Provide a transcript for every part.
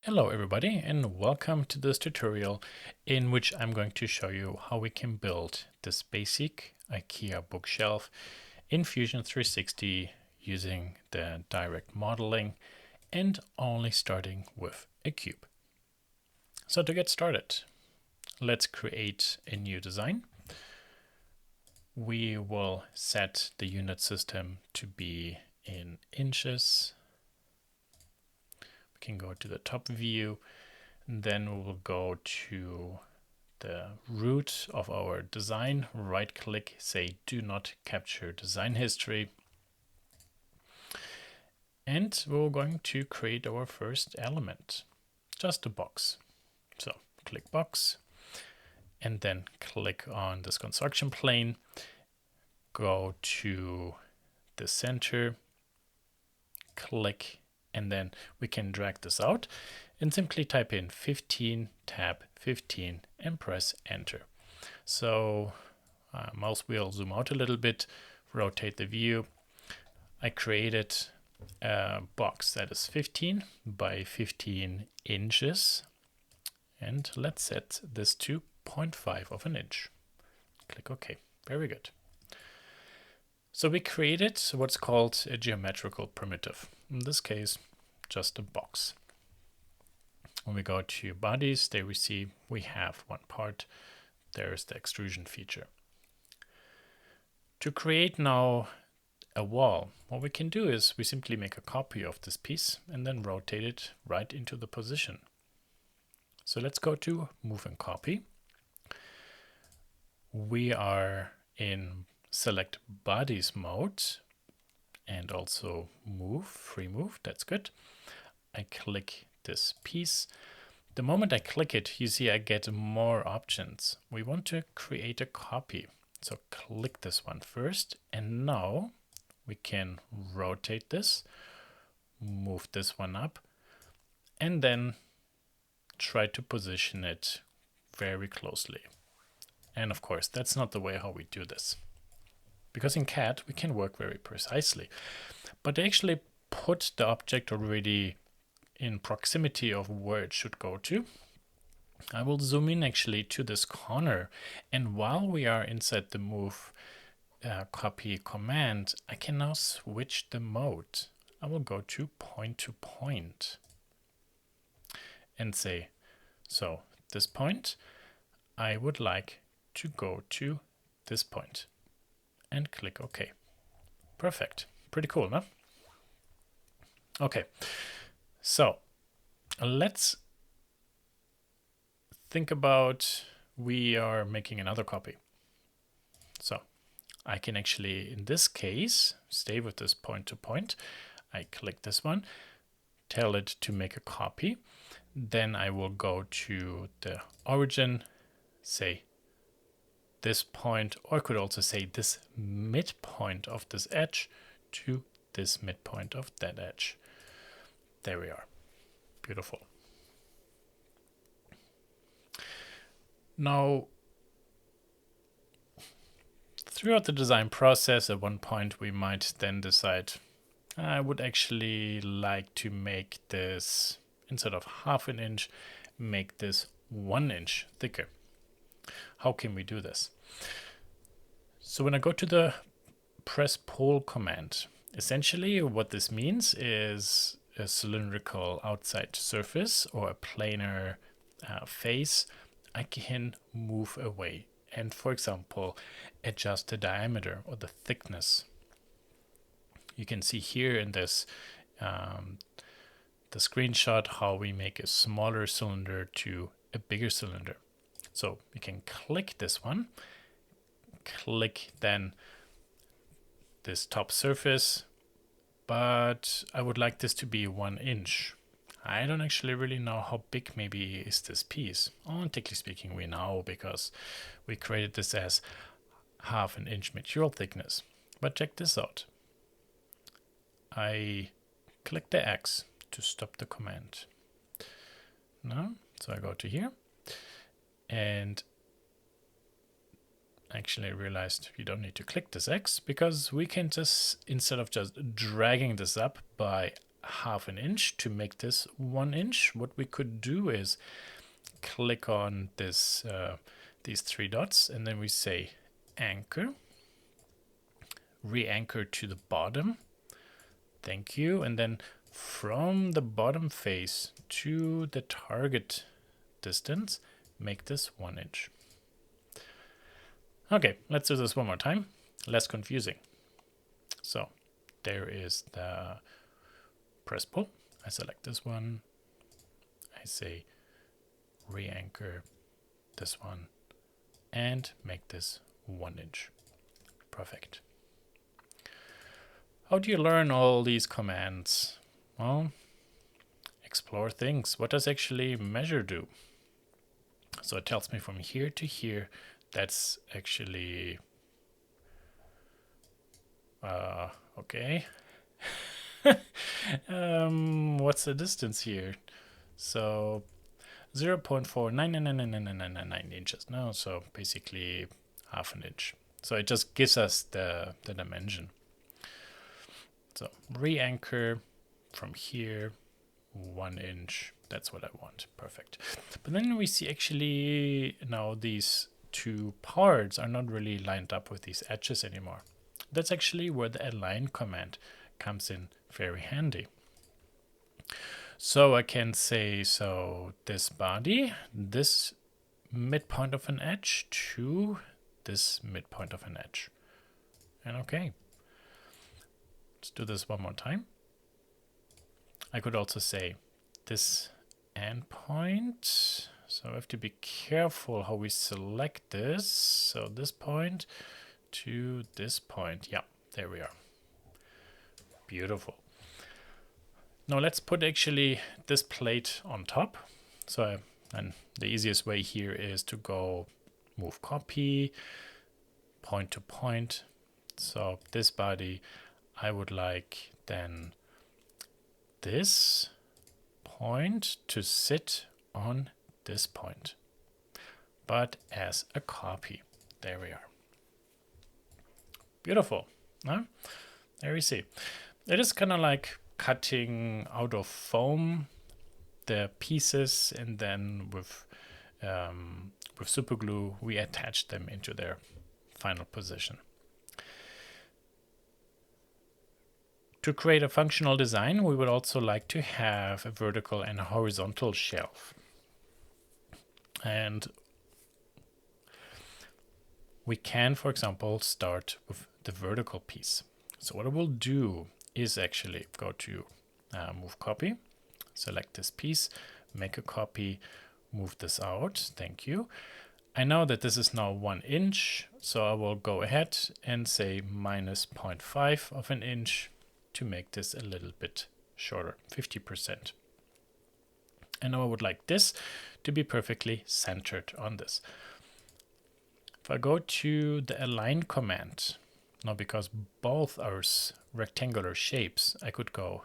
Hello everybody and welcome to this tutorial in which I'm going to show you how we can build this basic IKEA bookshelf in Fusion 360 using the direct modeling and only starting with a cube. So to get started, let's create a new design. We will set the unit system to be in inches. We can go to the top view. And then we will go to the root of our design, right click, say do not capture design history. And we're going to create our first element, just a box. So click box and then click on this construction plane, go to the center, click, and then we can drag this out and simply type in 15, tab 15 and press enter. So mouse wheel zoom out a little bit, rotate the view. I created a box that is 15 by 15 inches and let's set this to 0.5 of an inch. Click OK. Very good. So we created what's called a geometrical primitive. In this case, just a box. When we go to bodies, there we have one part. There's the extrusion feature. To create now a wall, what we can do is we simply make a copy of this piece and then rotate it right into the position. So let's go to move and copy. We are in select bodies mode and also move, free move, that's good. I click this piece. The moment I click it, you see I get more options. We want to create a copy. So click this one first, and now we can rotate this, move this one up, and then try to position it very closely. And of course, that's not the way how we do this. Because in CAD, we can work very precisely, but they actually put the object already in proximity of where it should go to. I will zoom in actually to this corner, and while we are inside the move copy command, I can now switch the mode. I will go to point and say, so this point, I would like to go to this point and click OK. Perfect. Pretty cool, no? Okay. So let's think about we are making another copy. So I can actually, in this case, stay with this point to point. I click this one, tell it to make a copy. Then I will go to the origin, say this point, or I could also say this midpoint of this edge to this midpoint of that edge. There we are. Beautiful. Now, throughout the design process, at one point we might then decide, I would actually like to make this, instead of half an inch, make this 1 inch thicker. How can we do this? So when I go to the press pull command, essentially what this means is a cylindrical outside surface or a planar face, I can move away and, for example, adjust the diameter or the thickness. You can see here in this the screenshot how we make a smaller cylinder to a bigger cylinder. So we can click this one, click then this top surface, but I would like this to be 1 inch. I don't actually really know how big maybe is this piece. Technically speaking, we know because we created this as half an inch material thickness. But check this out. I click the X to stop the command. No, so I go to here and actually I realized you don't need to click this X because we can just, instead of just dragging this up by half an inch to make this 1 inch. What we could do is click on this these 3 dots, and then we say anchor, re-anchor to the bottom. Thank you. And then from the bottom face to the target distance, make this 1 inch. Okay, let's do this one more time. Less confusing. So there is the press pull. I select this one. I say re-anchor this one and make this 1 inch. Perfect. How do you learn all these commands? Well, explore things. What does actually measure do? So it tells me from here to here. That's actually okay. What's the distance here? So 0.4999999 inches. No, so basically half an inch. So it just gives us the dimension. So re-anchor from here, 1 inch. That's what I want. Perfect. But then we see actually now these 2 parts are not really lined up with these edges anymore. That's actually where the align command comes in very handy. So I can say, so this body, this midpoint of an edge to this midpoint of an edge. And okay. Let's do this one more time. I could also say this endpoint. So I have to be careful how we select this. So this point to this point. Yeah, there we are. Beautiful. Now let's put actually this plate on top. So and the easiest way here is to go move copy, point to point. So this body, I would like then this point to sit on this point, but as a copy. There we are. Beautiful. Huh? There we see. It is kind of like cutting out of foam the pieces, and then with super glue we attach them into their final position. To create a functional design, we would also like to have a vertical and a horizontal shelf. And we can, for example, start with the vertical piece. So what I will do is actually go to move copy, select this piece, make a copy, move this out. Thank you. I know that this is now 1 inch, so I will go ahead and say minus 0.5 of an inch to make this a little bit shorter, 50%. And now I would like this to be perfectly centered on this. If I go to the align command, now because both are rectangular shapes, I could go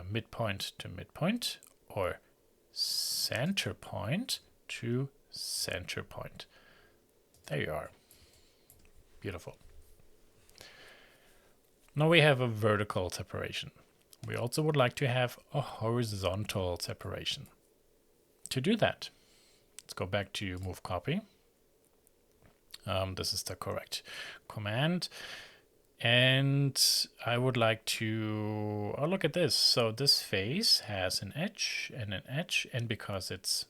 midpoint to midpoint or center point to center point. There you are. Beautiful. Now we have a vertical separation. We also would like to have a horizontal separation. To do that, let's go back to move copy. This is the correct command. And I would like to, oh, look at this. So this face has an edge, and because it's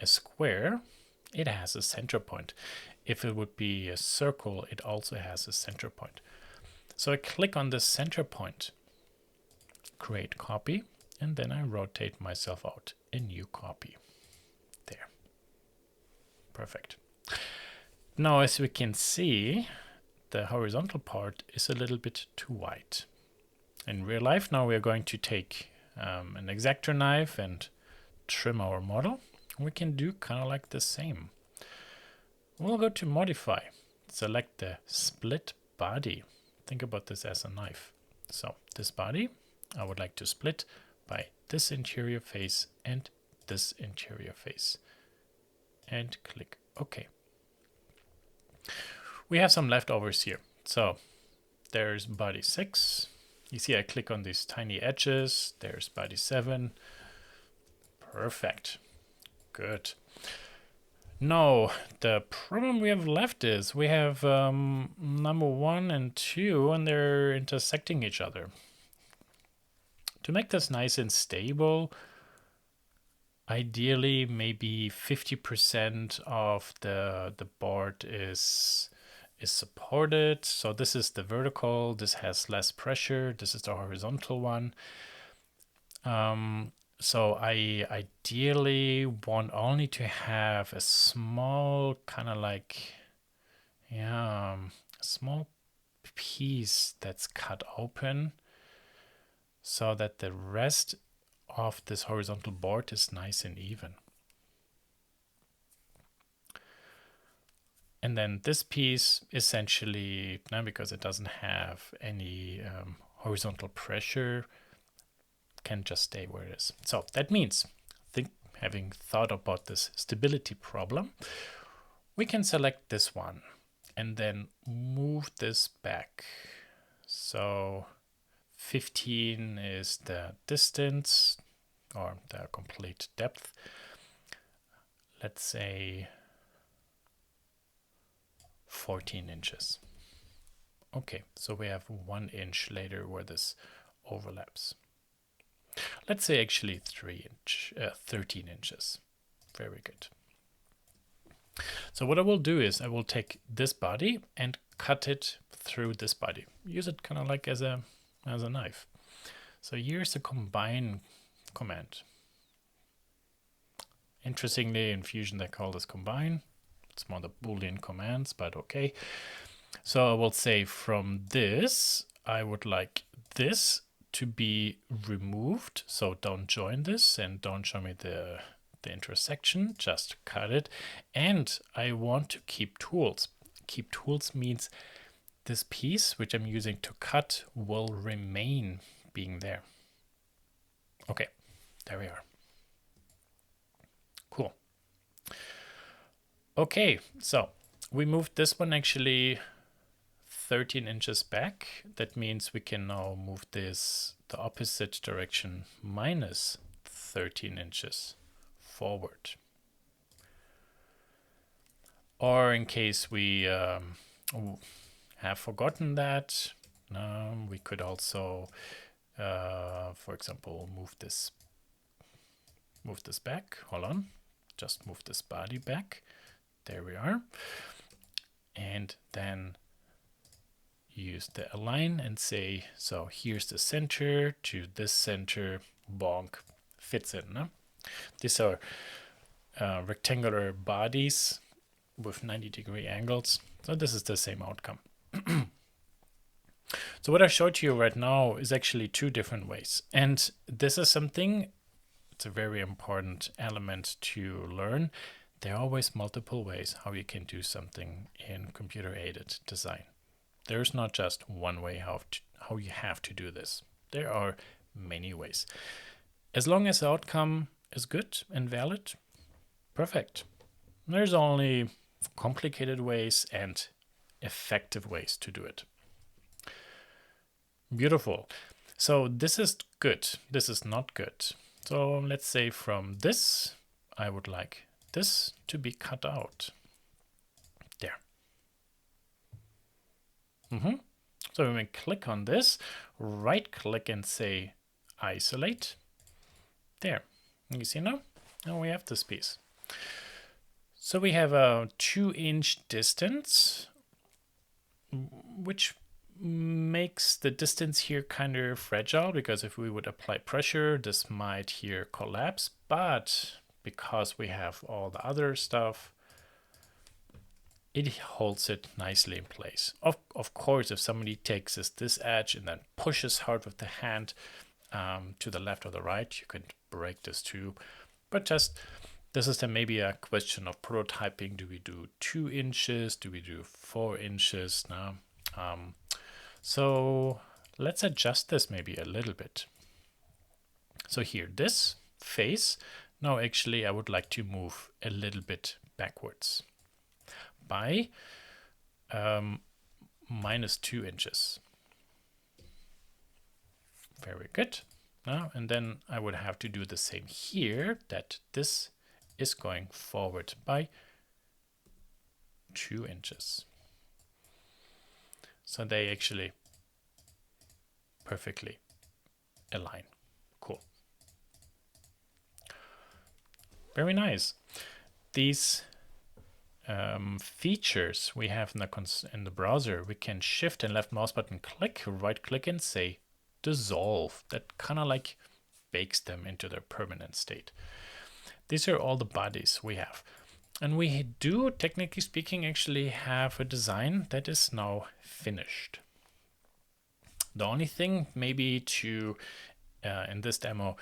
a square, it has a center point. If it would be a circle, it also has a center point. So I click on the center point, create copy, and then I rotate myself out a new copy. There. Perfect. Now, as we can see, the horizontal part is a little bit too wide. In real life, now we are going to take an X-Acto knife and trim our model. We can do kind of like the same. We'll go to modify, select the split body. Think about this as a knife. So this body, I would like to split by this interior face and this interior face. And click OK. We have some leftovers here. So there's body 6 You see I click on these tiny edges. There's body 7. Perfect. Good. Now, the problem we have left is we have number 1 and 2, and they're intersecting each other. To make this nice and stable, ideally maybe 50% of the board is supported. So this is the vertical, this has less pressure, this is the horizontal one. So I ideally want only to have a small kind of like, yeah, a small piece that's cut open so that the rest of this horizontal board is nice and even. And then this piece essentially, now because it doesn't have any horizontal pressure, can just stay where it is. So that means, having thought about this stability problem, we can select this one and then move this back. So 15 is the distance or the complete depth. Let's say 14 inches. Okay, so we have 1 inch later where this overlaps. Let's say actually 13 inches. Very good. So what I will do is I will take this body and cut it through this body. Use it kind of like as a knife. So here's the combine command. Interestingly, in Fusion they call this combine. It's more the Boolean commands, but okay. So I will say from this, I would like this to be removed. So don't join this and don't show me the intersection, just cut it. And I want to keep tools. Keep tools means this piece, which I'm using to cut, will remain being there. Okay, there we are. Cool. Okay, so we moved this one actually 13 inches back. That means we can now move this the opposite direction minus 13 inches forward. Or in case we have forgotten that, we could also, for example, move this back. Hold on, just move this body back. There we are. And then use the align and say, so here's the center to this center, bonk, fits in. No? These are rectangular bodies with 90-degree angles. So this is the same outcome. So what I showed you right now is actually 2 different ways. And this is something, it's a very important element to learn. There are always multiple ways how you can do something in computer-aided design. There's not just one way how you have to do this. There are many ways. As long as the outcome is good and valid, perfect. There's only complicated ways and effective ways to do it. Beautiful. So this is good. This is not good. So let's say from this, I would like this to be cut out. There. So when we click on this, right click and say isolate. There. You see now? Now we have this piece. So we have a 2-inch distance, which makes the distance here kind of fragile, because if we would apply pressure, this might here collapse. But because we have all the other stuff, it holds it nicely in place. Of course, if somebody takes this edge and then pushes hard with the hand to the left or the right, you could break this too. But just, this is then maybe a question of prototyping. Do we do 2 inches? Do we do 4 inches? Now, so let's adjust this maybe a little bit. So here, this face, now actually I would like to move a little bit backwards by minus 2 inches. Very good. Now, and then I would have to do the same here, that this is going forward by 2 inches. So they actually perfectly align. Cool. Very nice. These features we have in the browser, we can shift and left mouse button click, right click and say dissolve. That kind of like bakes them into their permanent state. These are all the bodies we have. And we do, technically speaking, actually have a design that is now finished. The only thing maybe to, in this demo,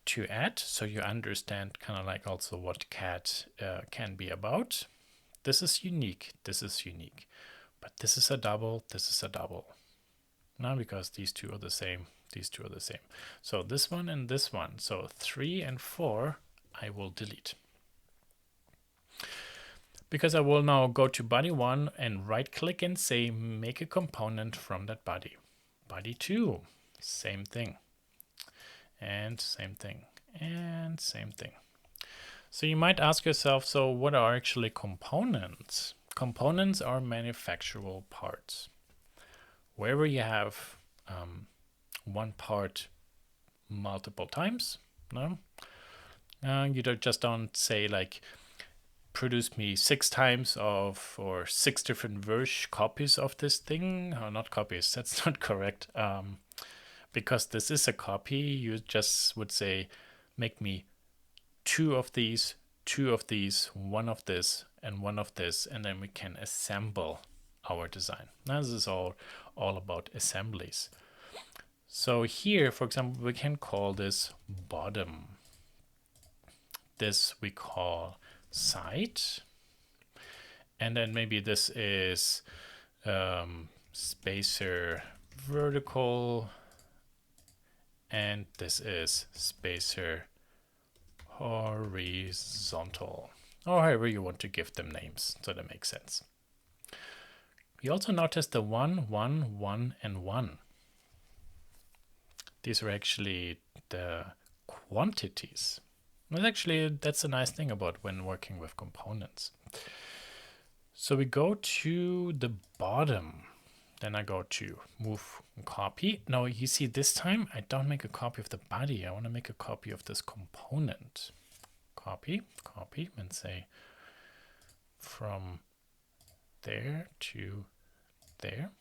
to add, so you understand kind of like also what CAD can be about. This is unique, this is unique. But this is a double, this is a double. Now because these two are the same, these two are the same. So this one and this one. So 3 and 4 I will delete. Because I will now go to body 1 and right click and say make a component from that body. Body 2, same thing. And same thing. And same thing. So you might ask yourself, so what are actually components? Components are manufacturable parts. Wherever you have one part multiple times, no? You don't say like, produce me 6 times of, or 6 different copies of this thing. Oh, not copies, that's not correct. Because this is a copy, you just would say, make me 2 of these, 2 of these, 1 of this, and 1 of this, and then we can assemble our design. Now this is all about assemblies. So here, for example, we can call this bottom. This we call side. And then maybe this is spacer vertical. And this is spacer horizontal, or however you want to give them names, so that makes sense. You also notice the 1, 1, 1, and 1. These are actually the quantities. But actually, that's a nice thing about when working with components. So we go to the bottom. Then I go to move and copy. Now you see this time I don't make a copy of the body. I want to make a copy of this component. Copy, copy, and say from there to there.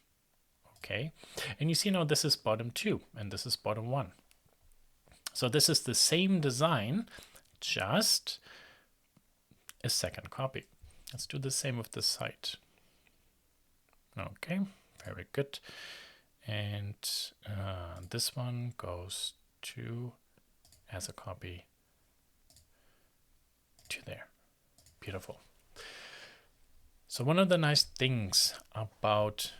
Okay. And you see now this is bottom 2 and this is bottom 1. So this is the same design, just a second copy. Let's do the same with the side. Okay. Very good. And this one goes to, as a copy, to there. Beautiful. So one of the nice things about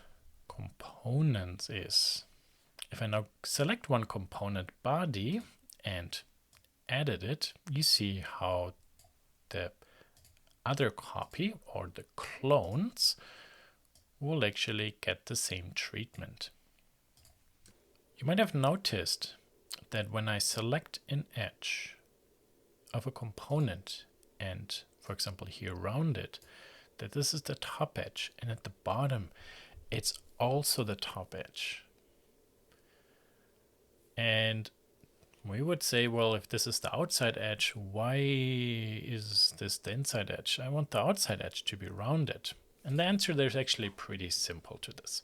components is, if I now select one component, body, and edit it, you see how the other copy, or the clones, will actually get the same treatment. You might have noticed that when I select an edge of a component and, for example, here round it, that this is the top edge, and at the bottom it's also the top edge. And we would say, well, if this is the outside edge, why is this the inside edge? I want the outside edge to be rounded. And the answer there is actually pretty simple to this.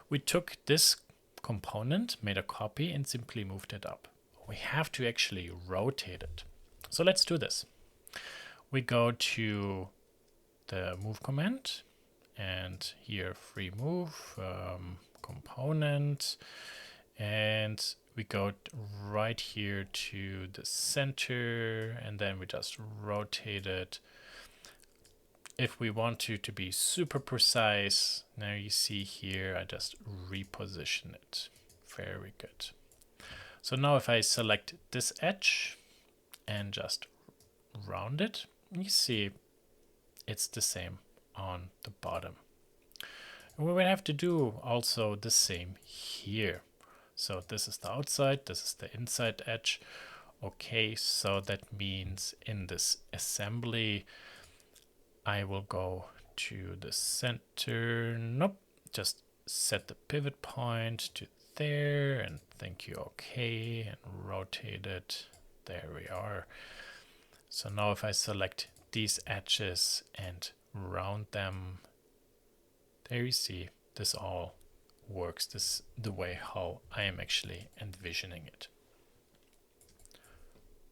We took this component, made a copy, and simply moved it up. We have to actually rotate it. So let's do this. We go to the move command, and here free move, component, and we go right here to the center, and then we just rotate it. If we want to be super precise, now you see here, I just reposition it. Very good. So now if I select this edge and just round it, you see it's the same on the bottom. And we will have to do also the same here. So this is the outside, this is the inside edge. Okay, so that means in this assembly, I will go to the center. Nope, just set the pivot point to there and thank you. Okay, and rotate it. There we are. So now if I select these edges and round them, there you see this all works this the way how I am actually envisioning it.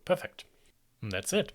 Perfect. And that's it.